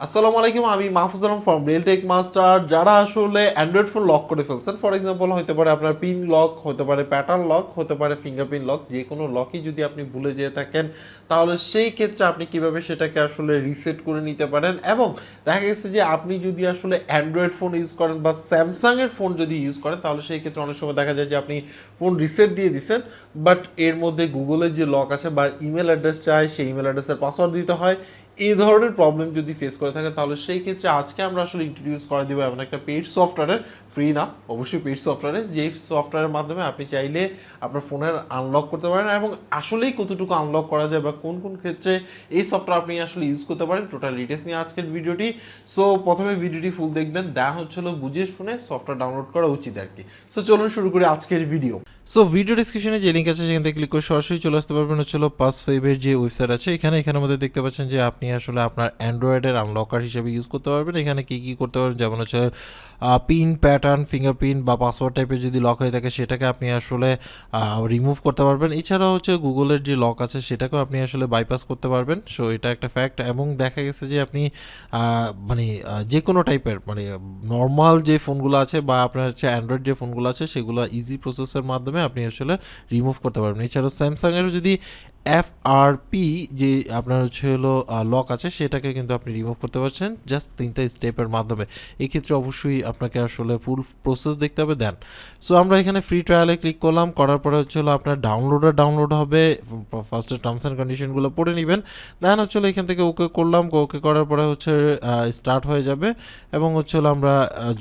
আসসালামু আলাইকুম, আমি Mahfuz Alam from real tech master. যারা আসলে অ্যান্ড্রয়েড ফোন লক করে ফেলছেন, ফর এক্সাম্পল হতে পারে আপনার পিন লক, হতে পারে প্যাটার্ন লক, হতে পারে ফিঙ্গারপ্রিন্ট লক, যে কোনো লকই যদি আপনি ভুলে যেয়ে থাকেন তাহলে সেই ক্ষেত্রে আপনি কিভাবে সেটাকে আসলে রিসেট করে নিতে পারেন। এবং দেখা গেছে যে আপনি যদি আসলে অ্যান্ড্রয়েড ফোন ইউজ করেন বা স্যামসাংয়ের ফোন যদি ইউজ করেন তাহলে সেই ক্ষেত্রে অনেক সময় দেখা যায় যে আপনি ফোন রিসেট দিয়ে দিচ্ছেন, বাট এর মধ্যে গুগলের যে লক আছে বা ইমেল অ্যাড্রেস চায়, সেই ইমেল অ্যাড্রেসের পাসওয়ার্ড দিতে হয়। এই ধরনের প্রবলেম যদি ফেস করে থাকে তাহলে সেই ক্ষেত্রে আজকে আমরা আসলে ইন্ট্রোডিউস করে দেবো এমন একটা পেইড সফটওয়্যারের, ফ্রি না অবশ্যই, পেইড সফটওয়্যারে, যেই সফটওয়্যারের মাধ্যমে আপনি চাইলে আপনার ফোনের আনলক করতে পারেন এবং আসলেই কতটুকু আনলক করা যায় বা কোন কোন ক্ষেত্রে এই সফটওয়্যার আপনি আসলে ইউজ করতে পারেন, টোটাল ডিটেলস নিয়ে আজকের ভিডিওটি। সো প্রথমে ভিডিওটি ফুল দেখবেন, দেন হচ্ছিল বুঝে শুনে সফটওয়্যার ডাউনলোড করা উচিত আর কি। সো চলুন শুরু করি আজকের ভিডিও। সো ভিডিও ডিসক্রিপশনে যে লিঙ্ক আছে সেখান থেকে ক্লিক করে সরাসরি চলে আসতে পারবেন হচ্ছিল পাসফেবের যে ওয়েবসাইট আছে। এখানের মধ্যে দেখতে পাচ্ছেন যে আপনি আসলে আপনার অ্যান্ড্রয়েডের আনলকার হিসেবে ইউজ করতে পারবেন। এখানে কী করতে পারবেন, যেমন হচ্ছে পিন, প্যাটার্ন, ফিঙ্গারপ্রিন্ট বা পাসওয়ার্ড টাইপের যদি লক হয়ে থাকে সেটাকে আপনি আসলে রিমুভ করতে পারবেন। এছাড়াও হচ্ছে গুগলের যে লক আছে সেটাকেও আপনি আসলে বাইপাস করতে পারবেন। সো এটা একটা ফ্যাক্ট। এবং দেখা গেছে যে আপনি যে কোনো টাইপের নর্মাল যে ফোনগুলো আছে বা আপনার হচ্ছে অ্যান্ড্রয়েড যে ফোনগুলো আছে সেগুলো ইজি প্রসেসের মাধ্যমে আপনি আসলে রিমুভ করতে পারবেন। এছাড়াও স্যামসাংয়েরও যদি FRP যে আপনার হচ্ছে হলো লক আছে সেটাকে কিন্তু আপনি রিমুভ করতে পারছেন জাস্ট 3টা স্টেপের মাধ্যমে। এই ক্ষেত্রে অবশ্যই আপনাকে আসলে ফুল প্রসেস দেখতে হবে। দেন সো আমরা এখানে ফ্রি ট্রায়ালে ক্লিক করলাম, করার পরে হচ্ছে হলো আপনার ডাউনলোড হবে। ফার্স্টে টার্মস অ্যান্ড কন্ডিশনগুলো পড়ে নেবেন। দেন হচ্ছে হলো এখান থেকে ওকে করলাম, ওকে করার পরে হচ্ছে স্টার্ট হয়ে যাবে এবং হচ্ছে হলো আমরা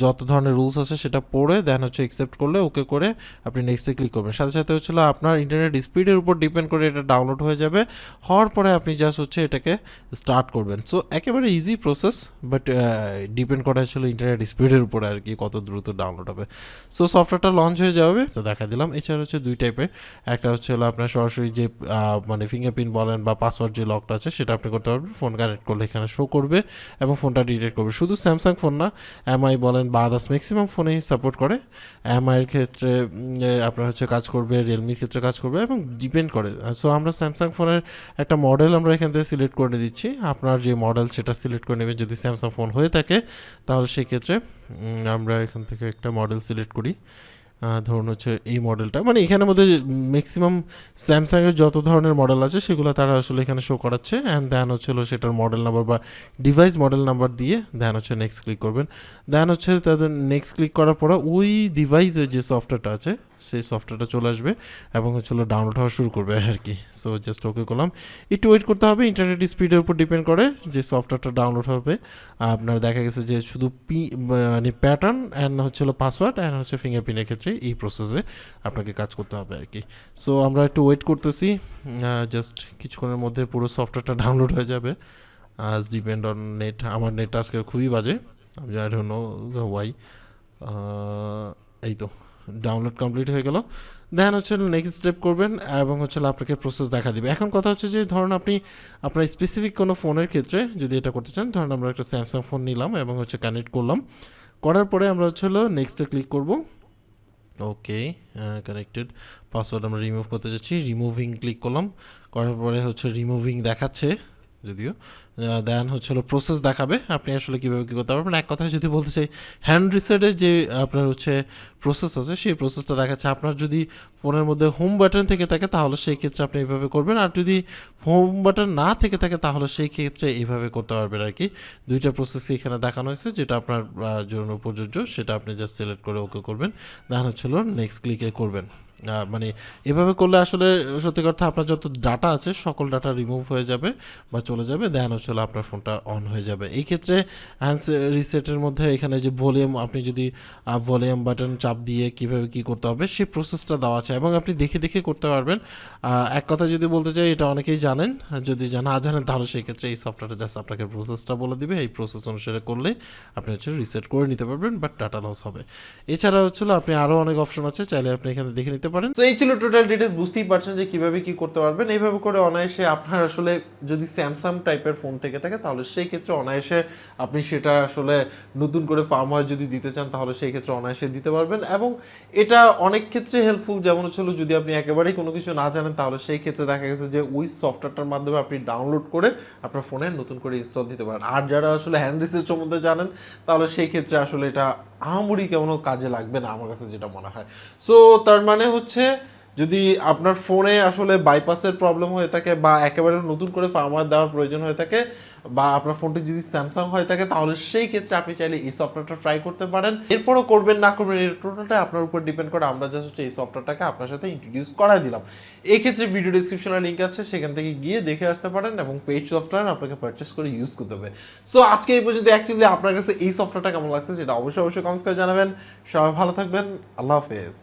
যত ধরনের রুলস আছে সেটা পড়ে দেন হচ্ছে অ্যাকসেপ্ট করলে ওকে করে আপনি নেক্সটে ক্লিক করবেন। সাথে সাথে হচ্ছিল আপনার ইন্টারনেট স্পিডের উপর ডিপেন্ড করে এটা ডাউনলোড হয়ে যাবে। হওয়ার পরে আপনি জাস্ট হচ্ছে এটাকে স্টার্ট করবেন। সো একেবারে ইজি প্রসেস, বাট ডিপেন্ড করা ছিল ইন্টারনেট স্পিডের উপরে আর কি কত দ্রুত ডাউনলোড হবে। সো সফটওয়্যারটা লঞ্চ হয়ে যাবে, তো দেখা দিলাম। এছাড়া হচ্ছে দুই টাইপের, একটা হচ্ছে হলো আপনার সরাসরি যে ফিঙ্গারপ্রিন্ট বলেন বা পাসওয়ার্ড যে লকটা আছে সেটা আপনি করতে পারবেন। ফোন কানেক্ট করলে এখানে শো করবে এবং ফোনটা ডিটেক্ট করবে। শুধু স্যামসাং ফোন না, MI বলেন বা আদার্স ম্যাক্সিমাম ফোনেই সাপোর্ট করে। MI-এর ক্ষেত্রে আপনার হচ্ছে কাজ করবে, রিয়েলমির ক্ষেত্রে কাজ করবে এবং ডিপেন্ড করে। সো আমরা স্যামসাং ফোনের একটা মডেল আমরা এখান থেকে সিলেক্ট করে দিচ্ছি। আপনার যে মডেল সেটা সিলেক্ট করে নেবেন যদি স্যামসাং ফোন হয়ে থাকে, তাহলে সেই ক্ষেত্রে আমরা এখান থেকে একটা মডেল সিলেক্ট করি। ধরুন হচ্ছে এই মডেলটা, এখানের মধ্যে ম্যাক্সিমাম স্যামসাংয়ের যত ধরনের মডেল আছে সেগুলো তারা আসলে এখানে শো করাচ্ছে। অ্যান্ড দেন হচ্ছে সেটার মডেল নাম্বার বা ডিভাইস মডেল নাম্বার দিয়ে দেন হচ্ছে নেক্সট ক্লিক করবেন। দেন হচ্ছে তাদের নেক্সট ক্লিক করার পরে ওই ডিভাইসের যে সফটওয়্যারটা আছে সেই সফটওয়্যারটা চলে আসবে এবং হচ্ছে ডাউনলোড হওয়া শুরু করবে আর কি। সো জাস্ট ওকে করলাম। একটু ওয়েট করতে হবে, ইন্টারনেট স্পিডের উপর ডিপেন্ড করে যে সফটওয়্যারটা ডাউনলোড হবে। আপনার দেখা গেছে যে শুধু প্যাটার্ন অ্যান্ড হচ্ছে পাসওয়ার্ড অ্যান্ড হচ্ছে ফিঙ্গারপ্রিন্টের ক্ষেত্রে এই প্রসেসে আপনাকে কাজ করতে হবে আর কি। সো আমরা একটু ওয়েট করতেছি, জাস্ট কিছুক্ষণের মধ্যে পুরো সফটওয়্যারটা ডাউনলোড হয়ে যাবে। আজ ডিপেন্ড অন নেট, আমার নেট আজকে খুবই বাজে, আমি আই ডোন্ট নো ওয়াই। এই তো ডাউনলোড কমপ্লিট হয়ে গেল। দেন হচ্ছে নেক্সট স্টেপ করবেন এবং হচ্ছে আপনাকে প্রসেস দেখা দিবে। এখন কথা হচ্ছে যে ধরুন আপনি আপনার স্পেসিফিক কোনো ফোনের ক্ষেত্রে যদি এটা করতে চান, ধরুন আমরা একটা স্যামসাং ফোন নিলাম এবং হচ্ছে কানেক্ট করলাম। করার পরে আমরা হচ্ছে নেক্সটে ক্লিক করব। ওকে, কানেক্টেড। পাসওয়ার্ড আমরা রিমুভ করতে যাচ্ছি, রিমুভিং ক্লিক করলাম। করার পরে হচ্ছে রিমুভিং দেখাচ্ছে যদিও, দেন হচ্ছে প্রসেস দেখাবে আপনি আসলে কীভাবে কী করতে পারবেন। এক কথায় যদি বলতে চাই, হ্যান্ড রিসেটের যে আপনার হচ্ছে প্রসেস আছে সেই প্রসেসটা দেখাচ্ছে। আপনার যদি ফোনের মধ্যে হোম বাটন থেকে থাকে তাহলে সেই ক্ষেত্রে আপনি এইভাবে করবেন, আর যদি হোম বাটন না থেকে থাকে তাহলে সেই ক্ষেত্রে এইভাবে করতে পারবেন আর কি। দুইটা প্রসেসই এখানে দেখানো হয়েছে, যেটা আপনার জন্য প্রযোজ্য সেটা আপনি জাস্ট সিলেক্ট করে ওকে করবেন। দেন হচ্ছে নেক্সট ক্লিকে করবেন। এভাবে করলে আসলে সত্যি কথা আপনার যত ডাটা আছে সকল ডাটা রিমুভ হয়ে যাবে বা চলে যাবে। দেন হচ্ছে আপনার ফোনটা অন হয়ে যাবে। এই ক্ষেত্রে হ্যান্ড রিসেটের মধ্যে এখানে যে ভলিউম, আপনি যদি ভলিউম বাটন চাপ দিয়ে কীভাবে কী করতে হবে সেই প্রসেসটা দেওয়া আছে এবং আপনি দেখে দেখে করতে পারবেন। এক কথা যদি বলতে চাই, এটা অনেকেই জানেন, যদি না জানেন তাহলে সেই ক্ষেত্রে এই সফটওয়্যারটা জাস্ট আপনাকে প্রসেসটা বলে দিবে। এই প্রসেস অনুসারে করলে আপনি হচ্ছে রিসেট করে নিতে পারবেন, বাট ডাটা লস হবে। এছাড়া হচ্ছিল আপনি আরও অনেক অপশন আছে, চাইলে আপনি এখানে দেখে নিতে পারেন। পারেন। তো এই ছিল টোটাল ডিটেলস, বুঝতেই পারছেন যে কিভাবে কি করতে পারবেন। এইভাবে করে অনায়াসে আপনার আসলে যদি স্যামসাং টাইপের ফোন থেকে থাকে তাহলে সেই ক্ষেত্রে অনায়াসে আপনি সেটা আসলে নতুন করে ফার্মওয়্যার যদি দিতে চান তাহলে সেই ক্ষেত্রে অনায়াসে দিতে পারবেন। এবং এটা অনেক ক্ষেত্রে হেল্পফুল, যেমন হচ্ছিল যদি আপনি একেবারেই কোনো কিছু না জানেন তাহলে সেই ক্ষেত্রে দেখা গেছে যে ওই সফটওয়্যারটার মাধ্যমে আপনি ডাউনলোড করে আপনার ফোনে নতুন করে ইনস্টল দিতে পারেন। আর যারা আসলে হ্যান্ড রিসেট সম্বন্ধে জানেন তাহলে সেই ক্ষেত্রে আসলে এটা আহামরি কেমন কাজে লাগবে না আমার কাছে যেটা মনে হয়। সো তার মানে হচ্ছে যদি আপনার ফোনে আসলে বাইপাসের প্রবলেম হয়ে থাকে বা একেবারে নতুন করে ফার্মওয়্যার দেওয়ার প্রয়োজন হয়ে থাকে বা আপনার ফোনটি যদি স্যামসাং হয়ে থাকে তাহলে সেই ক্ষেত্রে আপনি চাইলে এই সফটওয়্যারটা ট্রাই করতে পারেন। এরপরও করবেন না করবেন এর টোটালটা আপনার উপর ডিপেন্ড করে। আমরা জাস্ট হচ্ছে এই সফটওয়্যারটাকে আপনার সাথে ইন্ট্রোডিউস করাই দিলাম। এই ক্ষেত্রে ভিডিও ডিসক্রিপশনে লিঙ্ক আছে, সেখান থেকে গিয়ে দেখে আসতে পারেন এবং পেইড সফটওয়্যার আপনাকে পারচেস করে ইউজ করতে হবে। সো আজকে এই পর্যন্ত। অ্যাকচুয়ালি আপনার কাছে এই সফটওয়্যারটা কেমন লাগছে সেটা অবশ্যই কমেন্টস করে জানাবেন। সবাই ভালো থাকবেন, আল্লাহ হাফেজ।